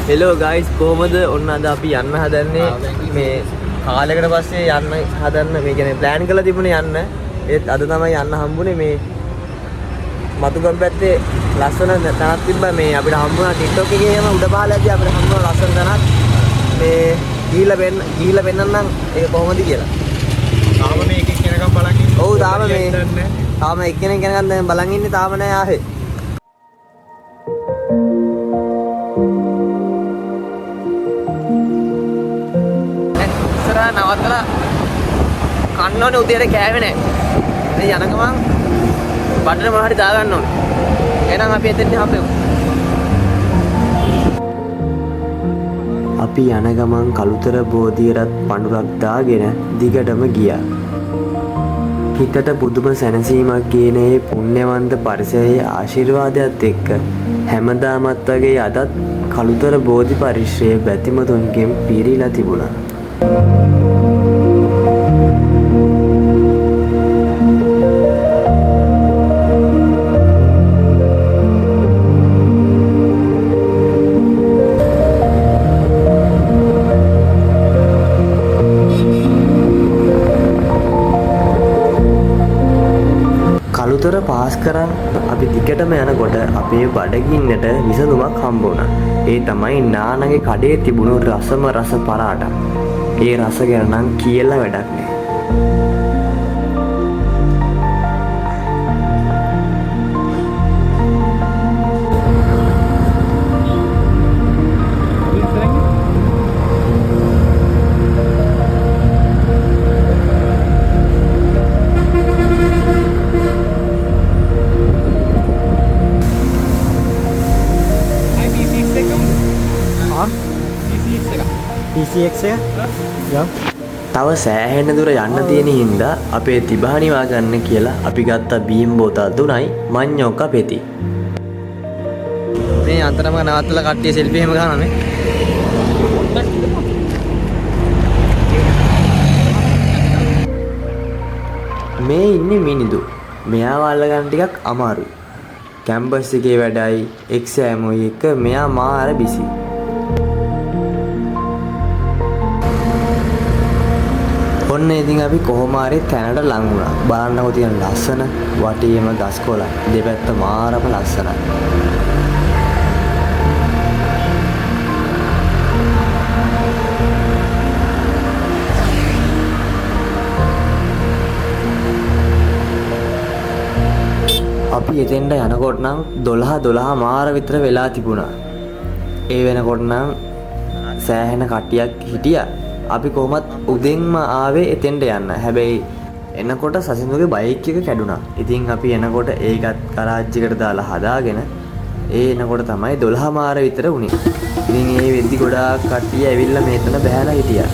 Hello guys කොහොමද ඔන්න අද අපි යන්න හදන්නේ මේ කාලයකට පස්සේ යන්න හදන්න මේ කියන්නේ ප්ලෑන් කරලා තිබුණේ යන්න ඒත් අද තමයි යන්න හම්බුනේ මේ මතුගම් පැත්තේ ලස්සන තැනක් තිබ්බා මේ අපිට හම්බුණා TikTok එකේ එහෙම උඩ පහළදී අපිට හම්බුණා ලස්සන තැනක් මේ ගිහිල්ලා පෙන්නන්නම් ඒක කොහොමද කියලා තාම මේ එකෙක් කෙනකම් බලන් ඉන්නේ ඔව් තාම එක්කෙනෙක් කෙනකම් දැන් බලන් ඉන්නේ තාම නෑ ආවේ නවත්තලා කන්න ඕනේ උදේට කෑවේ නෑ. ඉතින් යන ගමන් බඩට මොනවා හරි දාගන්න ඕනේ. එහෙනම් අපි එතෙන්ට හම්බෙමු. අපි යන ගමන් කළුතර බෝධියරත් පඳුරක් දාගෙන දිගටම ගියා. හිතට පුදුම සැනසීමක් ගෙන ඒ පුණ්‍යවන්ත පරිසරයේ ආශිර්වාදයත් එක්ක හැමදාමත් වගේ අදත් කළුතර බෝධි පරිශ්‍රයේ බැතිමතුන්ගෙන් පිරීලා තිබුණා. කළුතර පාස් කරන් අපි දිගටම යනකොට අපේ බඩගින්නට විසඳුමක් හම්බ වුණා. ඒ තමයි නානගේ කඩේ තිබුණු රසම රස පරාටා. ඒ රස ගැන නම් කියලා වැඩක් නෑ. PCX එක? තව සෑහෙන දුර යන්න තියෙන හින්දා අපේ තිබහනිවා ගන්න කියලා අපි ගත්ත බීම් බෝතල් 3යි මඤ්ඤොක්ක පෙති. මේ අතරම නවත්තලා කට්ටිය සෙල්ෆි එහෙම ගන්නවා මේ. මේ ඉන්නේ මිනිදු. මෙයාව අල්ලගන්න ටිකක් අමාරුයි. කැම්පස් එකේ වැඩයි එක්සෑම් එක මෙයා මාර බිසි. ඔන්න ඉතින් අපි කොහොම හරි තැනට ලං වුණා. බලන්නකෝ තියෙන ලස්සන වටේම ගස් කොළ දෙපැත්ත මාරම ලස්සනයි. අපි එතෙන්ට යනකොට නම් 12 මාර විතර වෙලා තිබුණා. ඒ වෙනකොට නම් සෑහෙන කට්ටියක් හිටියා. අපි කොහොමත් උදෙන්ම ආවේ එතෙන්ට යන්න. හැබැයි එනකොට සසින්දුගේ බයික් එක කැඩුනා. ඉතින් අපි එනකොට ඒකත් ගරාජ් එකට දාලා හදාගෙන එනකොට තමයි 12 මාර විතර වුණේ. ඉතින් ඒ වෙද්දි ගොඩාක් කට්ටිය ඇවිල්ලා මෙතන බෑලා හිටියා.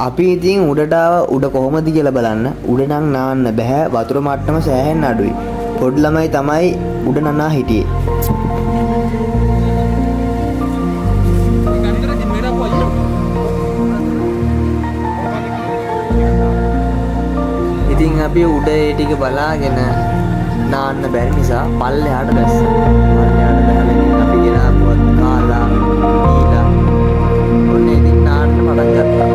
අපි ඉතින් උඩට උඩ කොහොමද කියලා බලන්න. උඩ නම් නාන්න බෑ. වතුර මට්ටම සෑහෙන්න අඩුයි. පොඩි ළමයි තමයි උඩ නනා හිටියේ. ඉතින් අපි උඩ ඒ ටික බලාගෙන නාන්න බැරි නිසා පල්ලෙහාට බැස්සා. පල්ලෙහාට බැලලා ඉතින් අපි ගෙනාපුවත් කාලා ඊලා ඔන්න ඉතින් නාන්න පටන් ගත්තා.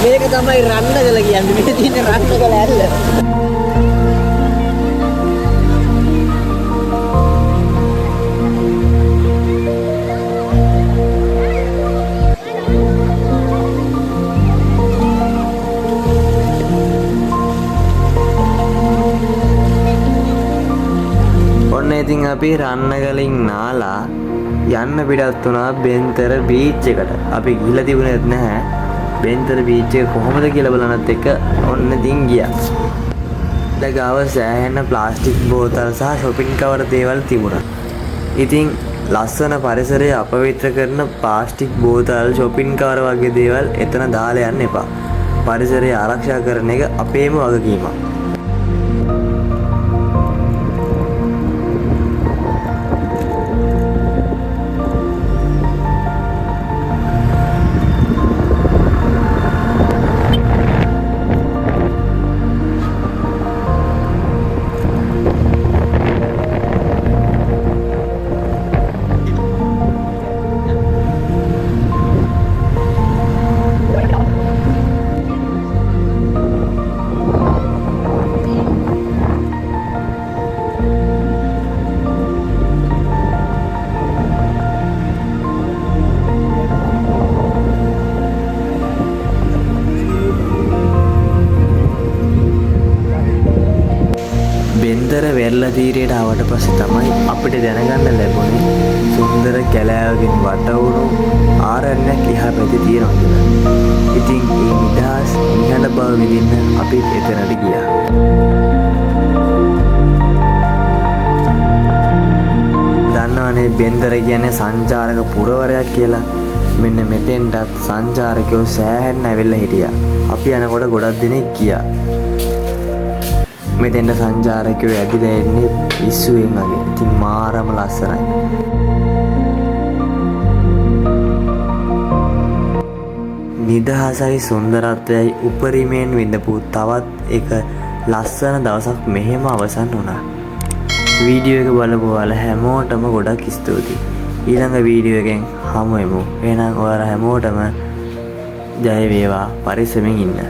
මේක තමයි රන්නගල කියන්නේ. මේ තියෙන රන්නගල ඇල්ල. ඔන්න ඉතින් අපි රන්නගලින් නාලා යන්න පිටත් වුණා බෙන්තර බීච් එකට. අපි ගිහිල්ලා තිබුණේත් නැහැ. බෙන්තර බීච් එක කොහොමද කියලා බලනත් එක ඔන්න ඉතින් ගියා. ගාව සෑහෙන ප්ලාස්ටික් බෝතල් සහ shopping කවර දේවල් තිබුණා. ඉතින් ලස්සන පරිසරය අපවිත්‍ර කරන ප්ලාස්ටික් බෝතල් shopping කවර වගේ දේවල් එතන දාලා යන්න එපා. පරිසරය ආරක්ෂා කරන එක අපේම වගකීමක්. බෙන්තර වෙරළ තීරයට ආවට පස්සේ තමයි අපිට දැනගන්න ලැබුණේ සුන්දර කැලෑවකින් වට වුණු ආරණ්‍යයක් එහා පැත්තේ තියෙනවා කියලා. ඉතින් ඒ නිදහස් නිහඬ බව විඳින්න අපි එතනට ගියා. දන්නවනේ බෙන්තර කියන්නේ සංචාරක පුරවරයක් කියලා. මෙන්න මෙතෙන්ටත් සංචාරකයෝ සෑහෙන්න ඇවිල්ලා හිටියා. අපි යනකොට ගොඩක් දෙනෙක් ගියා. මෙතෙන්ට සංචාරකයෝ ඇදිලා එන්නේ ඉස්සුවෙන් වගේ. ඉතින් මාරම ලස්සනයි. නිදහසයි සුන්දරත්වයයි උපරිමයෙන් විඳපු තවත් එක ලස්සන දවසක් මෙහෙම අවසන් වුණා. වීඩියෝ එක බලපු ඔයාලා හැමෝටම ගොඩක් ස්තුතියි. ඊළඟ වීඩියෝ එකෙන් හමු වෙමු. එහෙනම් ඔයාලා හැමෝටම ජය වේවා. පරිස්සමෙන් ඉන්න.